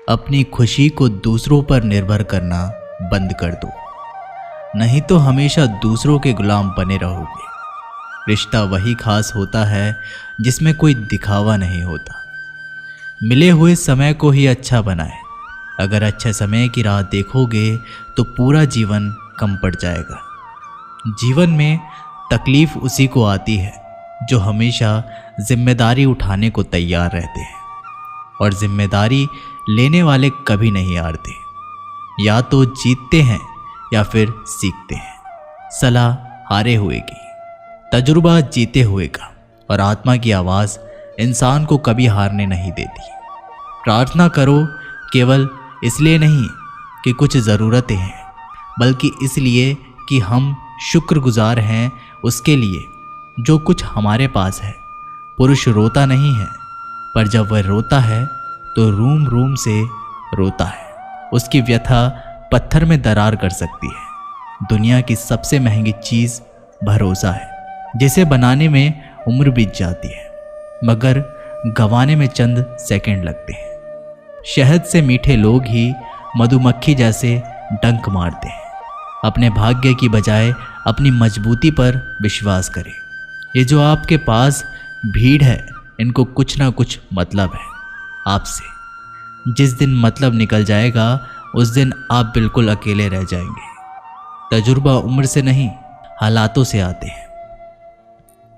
अपनी खुशी को दूसरों पर निर्भर करना बंद कर दो, नहीं तो हमेशा दूसरों के गुलाम बने रहोगे। रिश्ता वही खास होता है जिसमें कोई दिखावा नहीं होता। मिले हुए समय को ही अच्छा बनाए। अगर अच्छे समय की राह देखोगे तो पूरा जीवन कम पड़ जाएगा। जीवन में तकलीफ उसी को आती है जो हमेशा जिम्मेदारी उठाने को तैयार रहते हैं, और जिम्मेदारी लेने वाले कभी नहीं हारते। या तो जीतते हैं या फिर सीखते हैं। सलाह हारे हुए की, तजुर्बा जीते हुए का, और आत्मा की आवाज़ इंसान को कभी हारने नहीं देती। प्रार्थना करो केवल इसलिए नहीं कि कुछ ज़रूरतें हैं, बल्कि इसलिए कि हम शुक्रगुजार हैं उसके लिए जो कुछ हमारे पास है। पुरुष रोता नहीं है, पर जब वह रोता है तो रूम रूम से रोता है। उसकी व्यथा पत्थर में दरार कर सकती है। दुनिया की सबसे महंगी चीज़ भरोसा है, जिसे बनाने में उम्र बीत जाती है मगर गंवाने में चंद सेकंड लगते हैं। शहद से मीठे लोग ही मधुमक्खी जैसे डंक मारते हैं। अपने भाग्य की बजाय अपनी मजबूती पर विश्वास करें। ये जो आपके पास भीड़ है, इनको कुछ ना कुछ मतलब है आपसे। जिस दिन मतलब निकल जाएगा उस दिन आप बिल्कुल अकेले रह जाएंगे। तजुर्बा उम्र से नहीं, हालातों से आते हैं।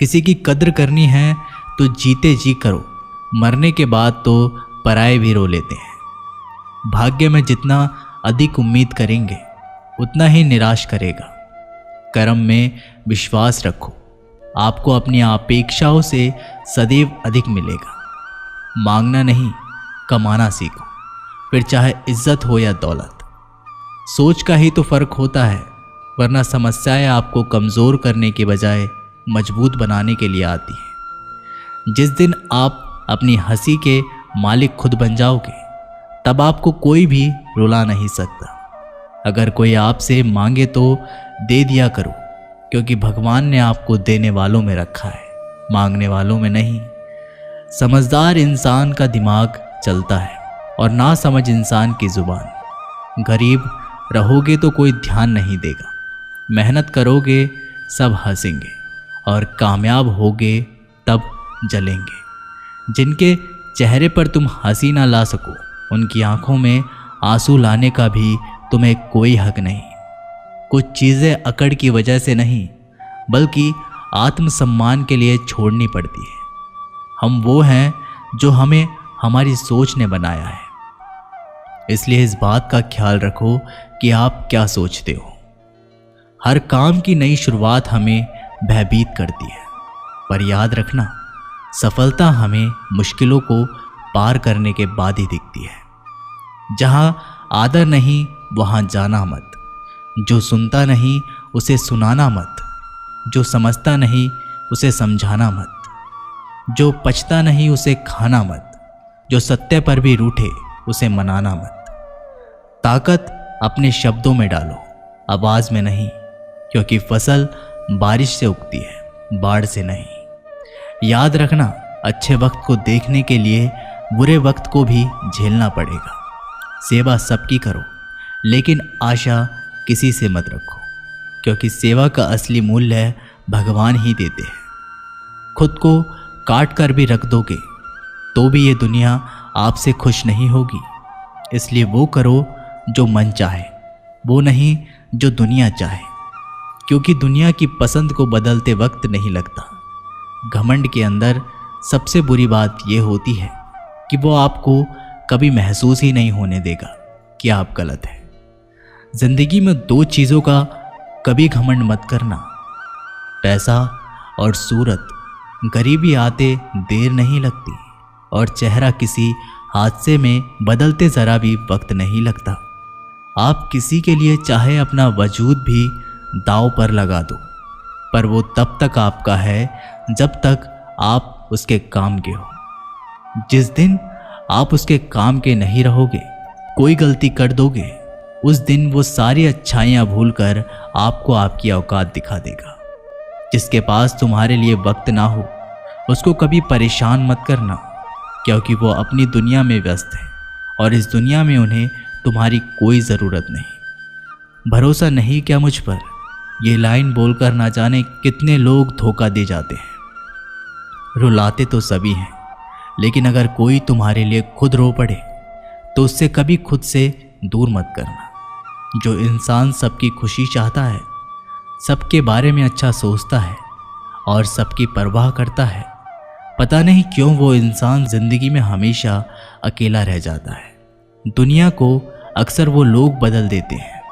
किसी की कद्र करनी है तो जीते जी करो, मरने के बाद तो पराए भी रो लेते हैं। भाग्य में जितना अधिक उम्मीद करेंगे उतना ही निराश करेगा। कर्म में विश्वास रखो, आपको अपनी अपेक्षाओं से सदैव अधिक मिलेगा। मांगना नहीं, कमाना सीखो, फिर चाहे इज्जत हो या दौलत। सोच का ही तो फर्क होता है, वरना समस्याएं आपको कमज़ोर करने के बजाय मजबूत बनाने के लिए आती है। जिस दिन आप अपनी हंसी के मालिक खुद बन जाओगे, तब आपको कोई भी रुला नहीं सकता। अगर कोई आपसे मांगे तो दे दिया करो, क्योंकि भगवान ने आपको देने वालों में रखा है, मांगने वालों में नहीं। समझदार इंसान का दिमाग चलता है और ना समझ इंसान की जुबान। गरीब रहोगे तो कोई ध्यान नहीं देगा, मेहनत करोगे सब हंसेंगे, और कामयाब होगे तब जलेंगे। जिनके चेहरे पर तुम हंसी ना ला सको, उनकी आंखों में आंसू लाने का भी तुम्हें कोई हक नहीं। कुछ चीज़ें अकड़ की वजह से नहीं, बल्कि आत्मसम्मान के लिए छोड़नी पड़ती है। हम वो हैं जो हमें हमारी सोच ने बनाया है। इसलिए इस बात का ख्याल रखो कि आप क्या सोचते हो। हर काम की नई शुरुआत हमें भयभीत करती है, पर याद रखना, सफलता हमें मुश्किलों को पार करने के बाद ही दिखती है। जहां आदर नहीं वहां जाना मत। जो सुनता नहीं उसे सुनाना मत। जो समझता नहीं उसे समझाना मत। जो पचता नहीं उसे खाना मत। जो सत्य पर भी रूठे उसे मनाना मत। ताकत अपने शब्दों में डालो, आवाज में नहीं, क्योंकि फसल बारिश से उगती है, बाढ़ से नहीं। याद रखना, अच्छे वक्त को देखने के लिए बुरे वक्त को भी झेलना पड़ेगा। सेवा सबकी करो, लेकिन आशा किसी से मत रखो, क्योंकि सेवा का असली मूल्य भगवान ही देते हैं। खुद को काट कर भी रख दोगे तो भी ये दुनिया आपसे खुश नहीं होगी। इसलिए वो करो जो मन चाहे, वो नहीं जो दुनिया चाहे, क्योंकि दुनिया की पसंद को बदलते वक्त नहीं लगता। घमंड के अंदर सबसे बुरी बात यह होती है कि वो आपको कभी महसूस ही नहीं होने देगा कि आप गलत हैं। जिंदगी में दो चीज़ों का कभी घमंड मत करना, पैसा और सूरत। गरीबी आते देर नहीं लगती, और चेहरा किसी हादसे में बदलते ज़रा भी वक्त नहीं लगता। आप किसी के लिए चाहे अपना वजूद भी दांव पर लगा दो, पर वो तब तक आपका है जब तक आप उसके काम के हो। जिस दिन आप उसके काम के नहीं रहोगे, कोई गलती कर दोगे, उस दिन वो सारी अच्छाइयाँ भूलकर आपको आपकी औकात दिखा देगा। जिसके पास तुम्हारे लिए वक्त ना हो, उसको कभी परेशान मत करना, क्योंकि वो अपनी दुनिया में व्यस्त है और इस दुनिया में उन्हें तुम्हारी कोई ज़रूरत नहीं। भरोसा नहीं क्या मुझ पर? ये लाइन बोलकर ना जाने कितने लोग धोखा दे जाते हैं। रुलाते तो सभी हैं, लेकिन अगर कोई तुम्हारे लिए खुद रो पड़े तो उससे कभी खुद से दूर मत करना। जो इंसान सबकी खुशी चाहता है, सबके बारे में अच्छा सोचता है और सबकी परवाह करता है, पता नहीं क्यों वो इंसान जिंदगी में हमेशा अकेला रह जाता है। दुनिया को अक्सर वो लोग बदल देते हैं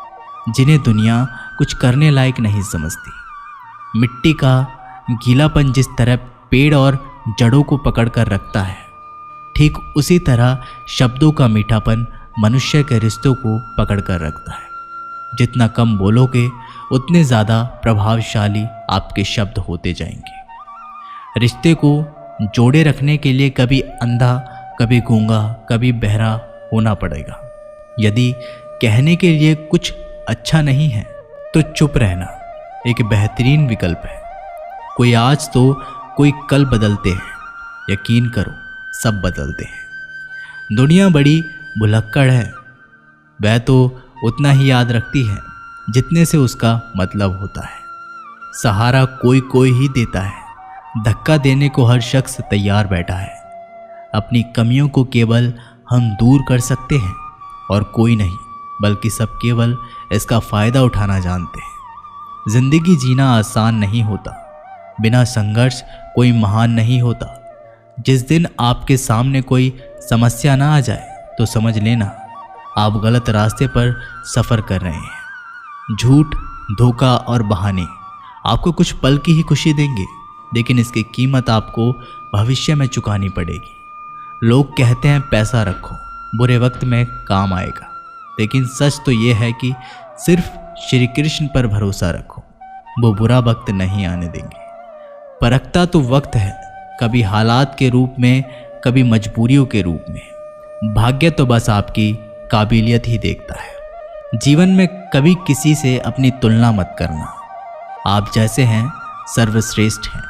जिन्हें दुनिया कुछ करने लायक नहीं समझती। मिट्टी का गीलापन जिस तरह पेड़ और जड़ों को पकड़ कर रखता है, ठीक उसी तरह शब्दों का मीठापन मनुष्य के रिश्तों को पकड़ कर रखता है। जितना कम बोलोगे उतने ज़्यादा प्रभावशाली आपके शब्द होते जाएंगे। रिश्ते को जोड़े रखने के लिए कभी अंधा, कभी गूंगा, कभी बहरा होना पड़ेगा। यदि कहने के लिए कुछ अच्छा नहीं है तो चुप रहना एक बेहतरीन विकल्प है। कोई आज तो कोई कल बदलते हैं, यकीन करो सब बदलते हैं। दुनिया बड़ी भुलक्कड़ है, वह तो उतना ही याद रखती है जितने से उसका मतलब होता है। सहारा कोई कोई ही देता है, धक्का देने को हर शख्स तैयार बैठा है। अपनी कमियों को केवल हम दूर कर सकते हैं और कोई नहीं, बल्कि सब केवल इसका फ़ायदा उठाना जानते हैं। जिंदगी जीना आसान नहीं होता, बिना संघर्ष कोई महान नहीं होता। जिस दिन आपके सामने कोई समस्या ना आ जाए तो समझ लेना आप गलत रास्ते पर सफ़र कर रहे हैं। झूठ, धोखा और बहाने आपको कुछ पल की ही खुशी देंगे, लेकिन इसकी कीमत आपको भविष्य में चुकानी पड़ेगी। लोग कहते हैं पैसा रखो, बुरे वक्त में काम आएगा, लेकिन सच तो ये है कि सिर्फ श्री कृष्ण पर भरोसा रखो, वो बुरा वक्त नहीं आने देंगे। परखता तो वक्त है, कभी हालात के रूप में, कभी मजबूरियों के रूप में। भाग्य तो बस आपकी काबिलियत ही देखता है। जीवन में कभी किसी से अपनी तुलना मत करना। आप जैसे हैं सर्वश्रेष्ठ हैं।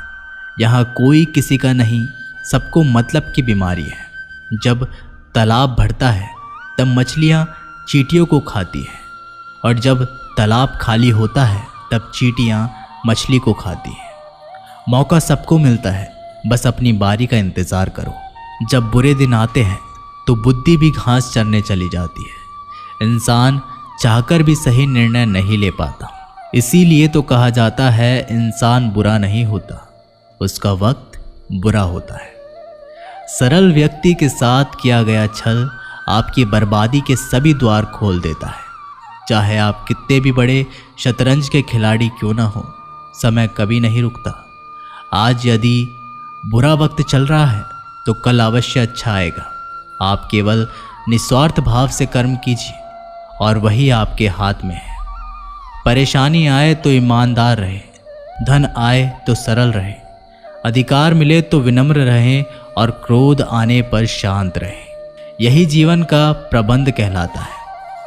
यहाँ कोई किसी का नहीं, सबको मतलब की बीमारी है। जब तालाब भरता है तब मछलियाँ चींटियों को खाती हैं, और जब तालाब खाली होता है तब चींटियाँ मछली को खाती हैं। मौका सबको मिलता है, बस अपनी बारी का इंतज़ार करो। जब बुरे दिन आते हैं तो बुद्धि भी घास चरने चली जाती है। इंसान चाहकर भी सही निर्णय नहीं ले पाता। इसीलिए तो कहा जाता है इंसान बुरा नहीं होता, उसका वक्त बुरा होता है। सरल व्यक्ति के साथ किया गया छल आपकी बर्बादी के सभी द्वार खोल देता है। चाहे आप कितने भी बड़े शतरंज के खिलाड़ी क्यों ना हो, समय कभी नहीं रुकता। आज यदि बुरा वक्त चल रहा है तो कल अवश्य अच्छा आएगा। आप केवल निस्वार्थ भाव से कर्म कीजिए और वही आपके हाथ में है। परेशानी आए तो ईमानदार रहे, धन आए तो सरल रहे, अधिकार मिले तो विनम्र रहें और क्रोध आने पर शांत रहें। यही जीवन का प्रबंध कहलाता है।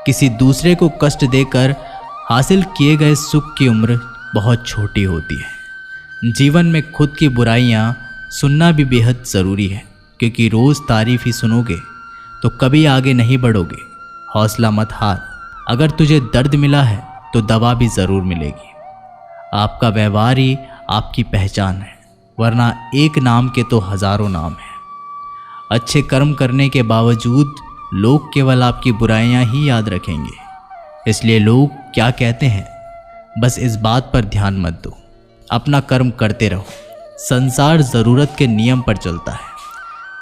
किसी दूसरे को कष्ट देकर हासिल किए गए सुख की उम्र बहुत छोटी होती है। जीवन में खुद की बुराइयां सुनना भी बेहद ज़रूरी है, क्योंकि रोज़ तारीफ ही सुनोगे तो कभी आगे नहीं बढ़ोगे। हौसला मत हार। अगर तुझे दर्द मिला है तो दवा भी ज़रूर मिलेगी। आपका व्यवहार ही आपकी पहचान है, वरना एक नाम के तो हज़ारों नाम हैं। अच्छे कर्म करने के बावजूद लोग केवल आपकी बुराइयां ही याद रखेंगे। इसलिए लोग क्या कहते हैं बस इस बात पर ध्यान मत दो, अपना कर्म करते रहो। संसार ज़रूरत के नियम पर चलता है।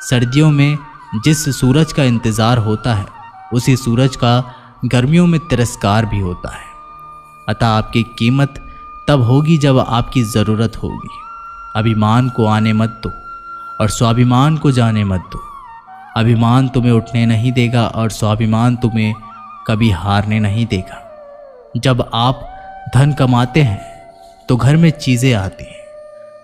सर्दियों में जिस सूरज का इंतज़ार होता है, उसी सूरज का गर्मियों में तिरस्कार भी होता है। अतः आपकी कीमत तब होगी जब आपकी ज़रूरत होगी। अभिमान को आने मत दो और स्वाभिमान को जाने मत दो। अभिमान तुम्हें उठने नहीं देगा और स्वाभिमान तुम्हें कभी हारने नहीं देगा। जब आप धन कमाते हैं तो घर में चीज़ें आती हैं,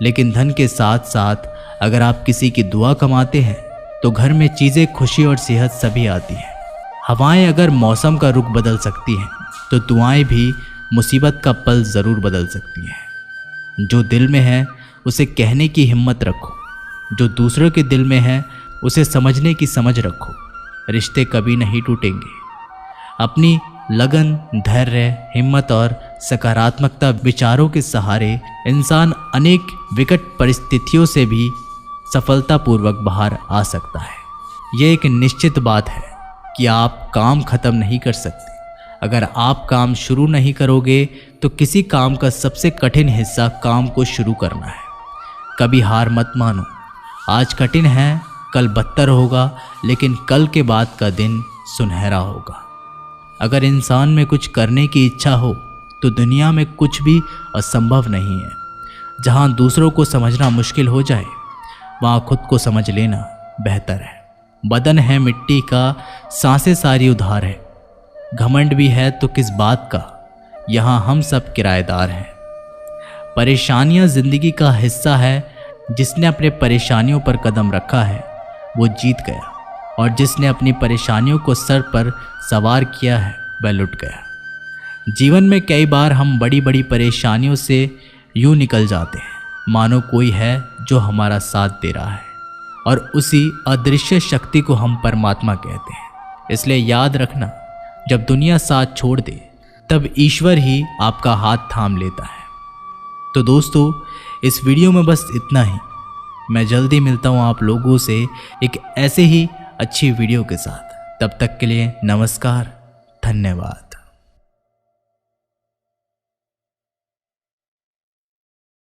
लेकिन धन के साथ साथ अगर आप किसी की दुआ कमाते हैं तो घर में चीज़ें, खुशी और सेहत सभी आती हैं। हवाएं अगर मौसम का रुख बदल सकती हैं तो दुआएं भी मुसीबत का पल ज़रूर बदल सकती हैं। जो दिल में है उसे कहने की हिम्मत रखो, जो दूसरों के दिल में है उसे समझने की समझ रखो। रिश्ते कभी नहीं टूटेंगे। अपनी लगन, धैर्य, हिम्मत और सकारात्मकता विचारों के सहारे इंसान अनेक विकट परिस्थितियों से भी सफलतापूर्वक बाहर आ सकता है। ये एक निश्चित बात है कि आप काम खत्म नहीं कर सकते। अगर आप काम शुरू नहीं करोगे तो किसी काम का सबसे कठिन हिस्सा काम को शुरू करना है। कभी हार मत मानो। आज कठिन है, कल बदतर होगा, लेकिन कल के बाद का दिन सुनहरा होगा। अगर इंसान में कुछ करने की इच्छा हो तो दुनिया में कुछ भी असंभव नहीं है। जहाँ दूसरों को समझना मुश्किल हो जाए वहाँ खुद को समझ लेना बेहतर है। बदन है मिट्टी का, सांसें सारी उधार है। घमंड भी है तो किस बात का, यहाँ हम सब किराएदार हैं। परेशानियाँ जिंदगी का हिस्सा है। जिसने अपने परेशानियों पर कदम रखा है वो जीत गया, और जिसने अपनी परेशानियों को सर पर सवार किया है वह लुट गया। जीवन में कई बार हम बड़ी बड़ी परेशानियों से यूं निकल जाते हैं मानो कोई है जो हमारा साथ दे रहा है, और उसी अदृश्य शक्ति को हम परमात्मा कहते हैं। इसलिए याद रखना, जब दुनिया साथ छोड़ दे तब ईश्वर ही आपका हाथ थाम लेता है। तो दोस्तों, इस वीडियो में बस इतना ही। मैं जल्दी मिलता हूँ आप लोगों से एक ऐसे ही अच्छी वीडियो के साथ। तब तक के लिए नमस्कार, धन्यवाद।